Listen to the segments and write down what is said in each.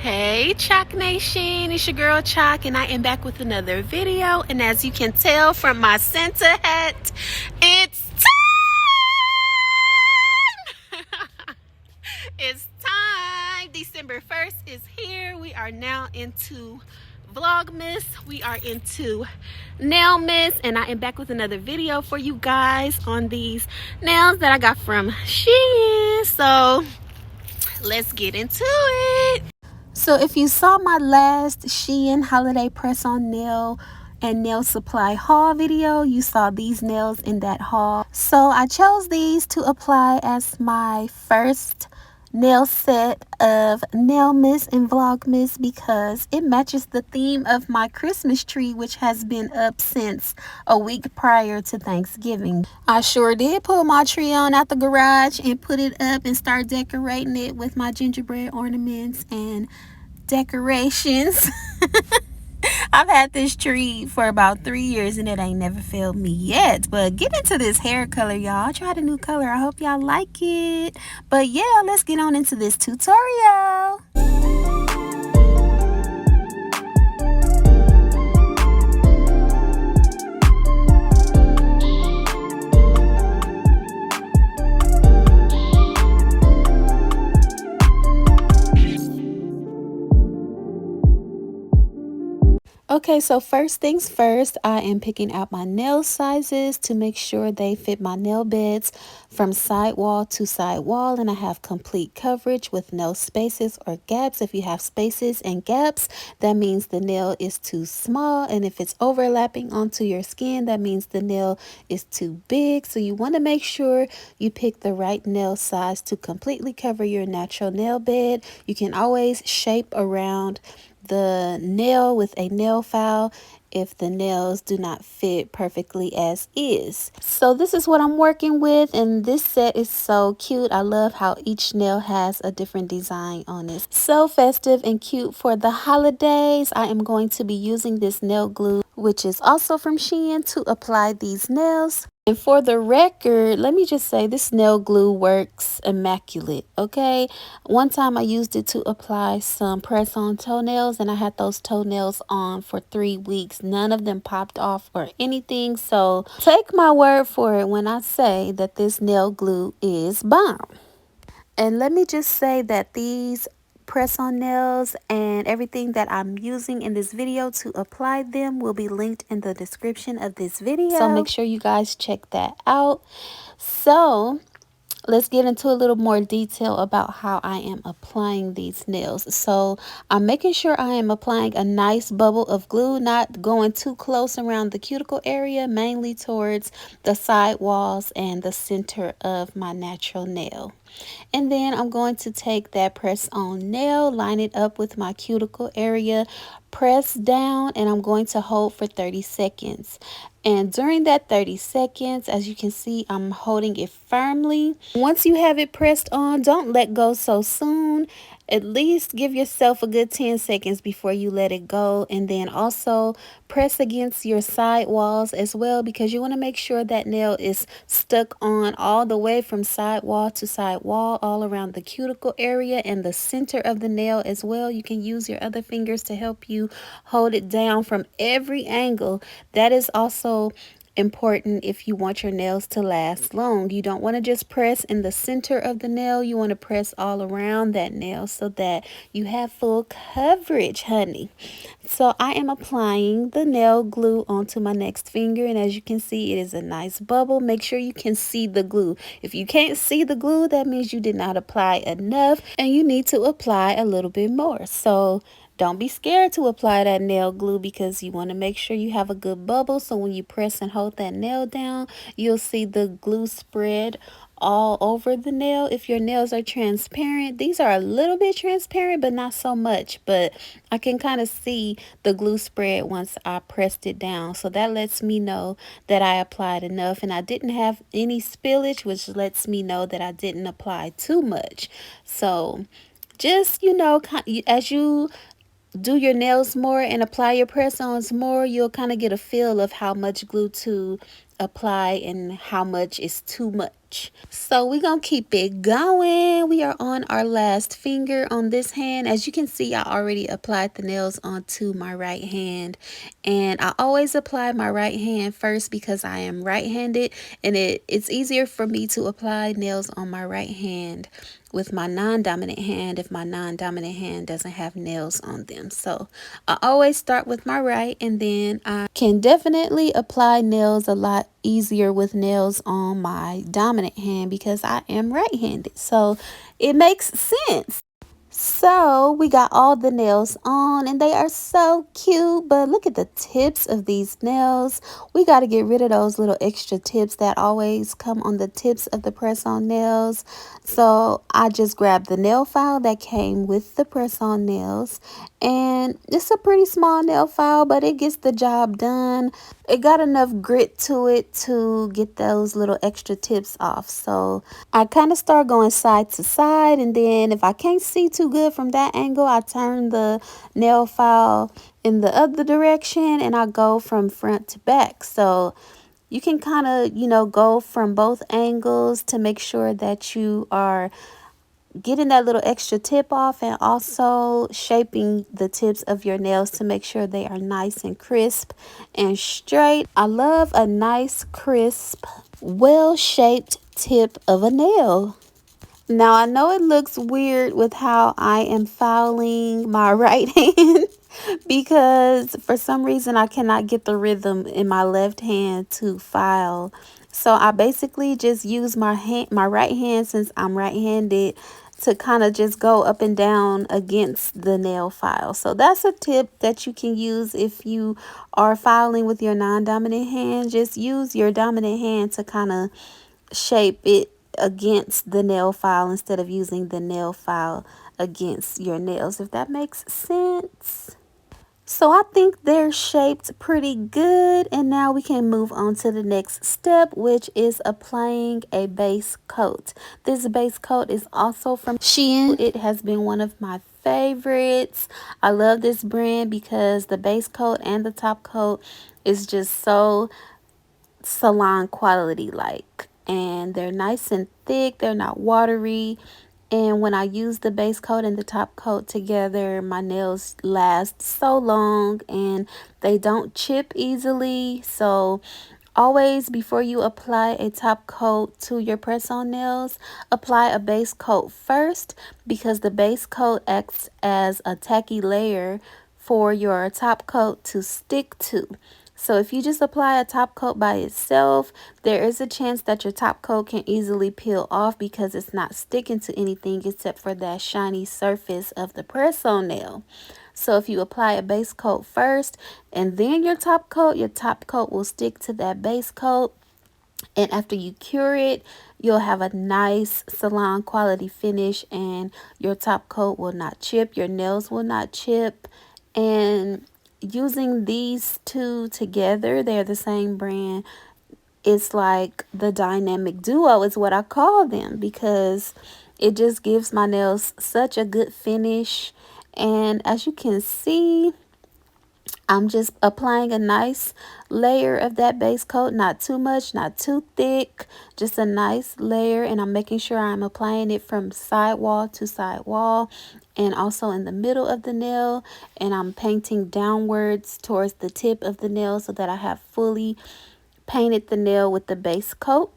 Hey Chalk Nation, it's your girl Chalk and I am back with another video, and as you can tell from my Santa hat, it's time! It's time! December 1st is here. We are now into Vlogmas. We are into Nailmas, and I am back with another video for you guys on these nails that I got from Shein. So let's get into it. So if you saw my last Shein holiday press on nail and nail supply haul video, you saw these nails in that haul. So I chose these to apply as my first nail set of Nailmas and Vlogmas because it matches the theme of my Christmas tree, which has been up since a week prior to Thanksgiving. I sure did pull my tree on out the garage and put it up and start decorating it with my gingerbread ornaments and decorations. I've had this tree for about 3 years and it ain't never failed me yet. But get into this hair color, y'all. I tried a new color. I hope y'all like it. But yeah, let's get on into this tutorial. Okay, so first things first, I am picking out my nail sizes to make sure they fit my nail beds from sidewall to sidewall, and I have complete coverage with no spaces or gaps. If you have spaces and gaps, that means the nail is too small, and if it's overlapping onto your skin, that means the nail is too big. So you want to make sure you pick the right nail size to completely cover your natural nail bed. You can always shape around the nail with a nail file if the nails do not fit perfectly as is. So this is what I'm working with, and this set is so cute. I love how each nail has a different design on it. So festive and cute for the holidays. I am going to be using this nail glue, which is also from Shein, to apply these nails. And for the record, let me just say this nail glue works immaculate, okay? One time I used it to apply some press-on toenails, and I had those toenails on for 3 weeks. None of them popped off or anything, so take my word for it when I say that this nail glue is bomb. And let me just say that these press-on nails and everything that I'm using in this video to apply them will be linked in the description of this video. So make sure you guys check that out. So let's get into a little more detail about how I am applying these nails. So I'm making sure I am applying a nice bubble of glue, not going too close around the cuticle area, mainly towards the side walls and the center of my natural nail. And then I'm going to take that press on nail, line it up with my cuticle area, press down, and I'm going to hold for 30 seconds. And during that 30 seconds, as you can see, I'm holding it firmly. Once you have it pressed on, don't let go so soon. At least give yourself a good 10 seconds before you let it go. And then also press against your side walls as well, because you want to make sure that nail is stuck on all the way from side wall to side wall, all around the cuticle area and the center of the nail as well. You can use your other fingers to help you hold it down from every angle. That is also important if you want your nails to last long. You don't want to just press in the center of the nail. You want to press all around that nail so that you have full coverage, honey. So I am applying the nail glue onto my next finger, and as you can see, it is a nice bubble. Make sure you can see the glue. If you can't see the glue, that means you did not apply enough and you need to apply a little bit more. So don't be scared to apply that nail glue, because you want to make sure you have a good bubble, so when you press and hold that nail down, you'll see the glue spread all over the nail. If your nails are transparent, these are a little bit transparent but not so much, but I can kind of see the glue spread once I pressed it down, so that lets me know that I applied enough and I didn't have any spillage, which lets me know that I didn't apply too much. So just, you know, as you do your nails more and apply your press-ons more, you'll kind of get a feel of how much glue to apply and how much is too much. So we're going to keep it going. We are on our last finger on this hand. As you can see, I already applied the nails onto my right hand. And I always apply my right hand first because I am right-handed. And it's easier for me to apply nails on my right hand with my non-dominant hand if my non-dominant hand doesn't have nails on them. So I always start with my right, and then I can definitely apply nails a lot easier with nails on my dominant hand because I am right-handed. So it makes sense. So we got all the nails on and they are so cute, but look at the tips of these nails. We got to get rid of those little extra tips that always come on the tips of the press-on nails. So I just grabbed the nail file that came with the press-on nails, and it's a pretty small nail file, but it gets the job done. It got enough grit to it to get those little extra tips off. So I kind of start going side to side, and then if I can't see too good from that angle, I turn the nail file in the other direction and I go from front to back. So you can kind of, go from both angles to make sure that you are getting that little extra tip off and also shaping the tips of your nails to make sure they are nice and crisp and straight. I love a nice, crisp, well-shaped tip of a nail. Now, I know it looks weird with how I am filing my right hand because for some reason I cannot get the rhythm in my left hand to file. So I basically just use my right hand, since I'm right-handed, to kind of just go up and down against the nail file. So that's a tip that you can use if you are filing with your non-dominant hand. Just use your dominant hand to kind of shape it against the nail file instead of using the nail file against your nails, if that makes sense. So I think they're shaped pretty good, and now we can move on to the next step, which is applying a base coat. This base coat is also from Shein. It has been one of my favorites. I love this brand because the base coat and the top coat is just so salon quality like, and they're nice and thick, they're not watery, and when I use the base coat and the top coat together, my nails last so long and they don't chip easily. So always, before you apply a top coat to your press-on nails, apply a base coat first, because the base coat acts as a tacky layer for your top coat to stick to. So if you just apply a top coat by itself, there is a chance that your top coat can easily peel off because it's not sticking to anything except for that shiny surface of the press-on nail. So if you apply a base coat first and then your top coat will stick to that base coat. And after you cure it, you'll have a nice salon quality finish, and your top coat will not chip, your nails will not chip. And using these two together, they're the same brand. It's like the dynamic duo is what I call them, because it just gives my nails such a good finish. And as you can see, I'm just applying a nice layer of that base coat, not too much, not too thick, just a nice layer. And I'm making sure I'm applying it from side wall to side wall and also in the middle of the nail. And I'm painting downwards towards the tip of the nail so that I have fully painted the nail with the base coat.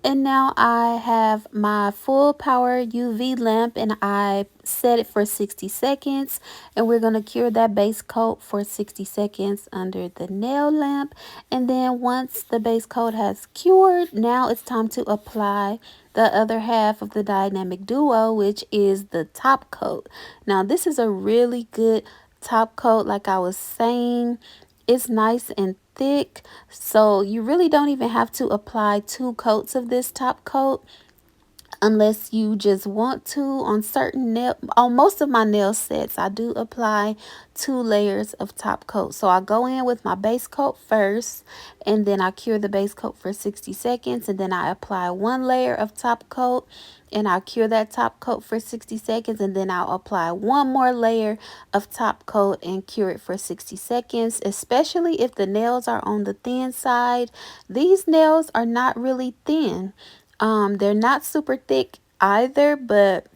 And now I have my full power UV lamp and I set it for 60 seconds. And we're going to cure that base coat for 60 seconds under the nail lamp. And then once the base coat has cured, now it's time to apply the other half of the dynamic duo, which is the top coat. Now this is a really good top coat, like I was saying. It's nice and thick, so you really don't even have to apply 2 coats of this top coat unless you just want to. On most of my nail sets, I do apply 2 layers of top coat. So I go in with my base coat first, and then I cure the base coat for 60 seconds, and then I apply 1 layer of top coat and I'll cure that top coat for 60 seconds, and then I'll apply 1 more layer of top coat and cure it for 60 seconds, especially if the nails are on the thin side. These nails are not really thin. They're not super thick either, but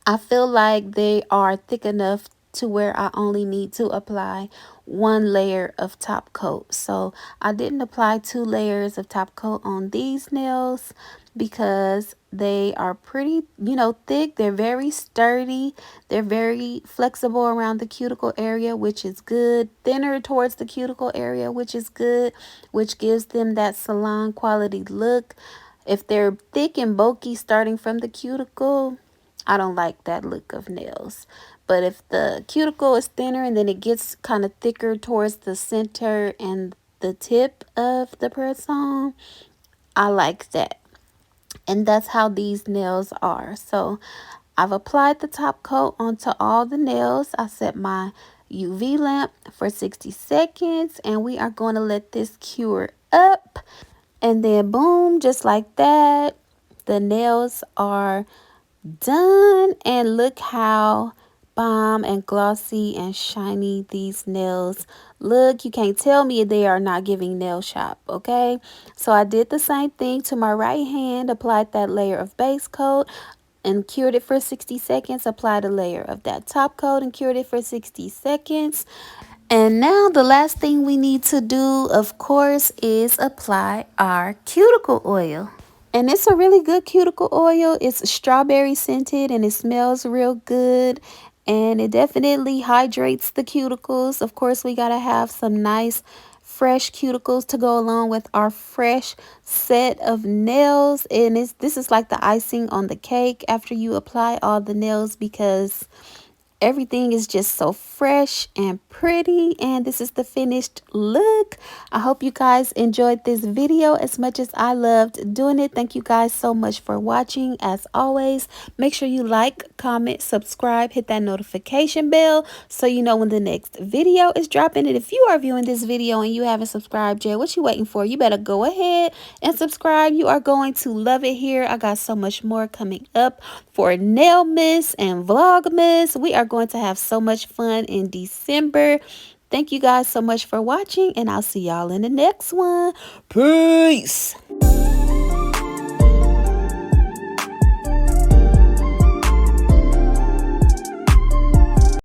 I feel like they are thick enough to where I only need to apply one layer of top coat. So I didn't apply 2 layers of top coat on these nails because they are pretty, thick. They're very sturdy. They're very flexible around the cuticle area, which is good. Thinner towards the cuticle area, which is good, which gives them that salon quality look. If they're thick and bulky starting from the cuticle, I don't like that look of nails. But if the cuticle is thinner and then it gets kind of thicker towards the center and the tip of the press-on, I like that. And that's how these nails are. So I've applied the top coat onto all the nails. I set my UV lamp for 60 seconds and we are going to let this cure up. And then boom, just like that, the nails are done. And look how bomb and glossy and shiny these nails look. You can't tell me they are not giving nail shop, okay? So I did the same thing to my right hand, applied that layer of base coat and cured it for 60 seconds, applied a layer of that top coat and cured it for 60 seconds. And now the last thing we need to do, of course, is apply our cuticle oil. And it's a really good cuticle oil. It's strawberry scented and it smells real good. And it definitely hydrates the cuticles. Of course, we got to have some nice fresh cuticles to go along with our fresh set of nails. And this is like the icing on the cake after you apply all the nails, because everything is just so fresh and pretty, and this is the finished look. I hope you guys enjoyed this video as much as I loved doing it. Thank you guys so much for watching. As always, make sure you like, comment, subscribe, hit that notification bell so you know when the next video is dropping. And if you are viewing this video and you haven't subscribed yet, what you waiting for? You better go ahead and subscribe. You are going to love it here. I got so much more coming up for Nailmas and Vlogmas. We are going to have so much fun in December. Thank you guys so much for watching, and I'll see y'all in the next one. Peace.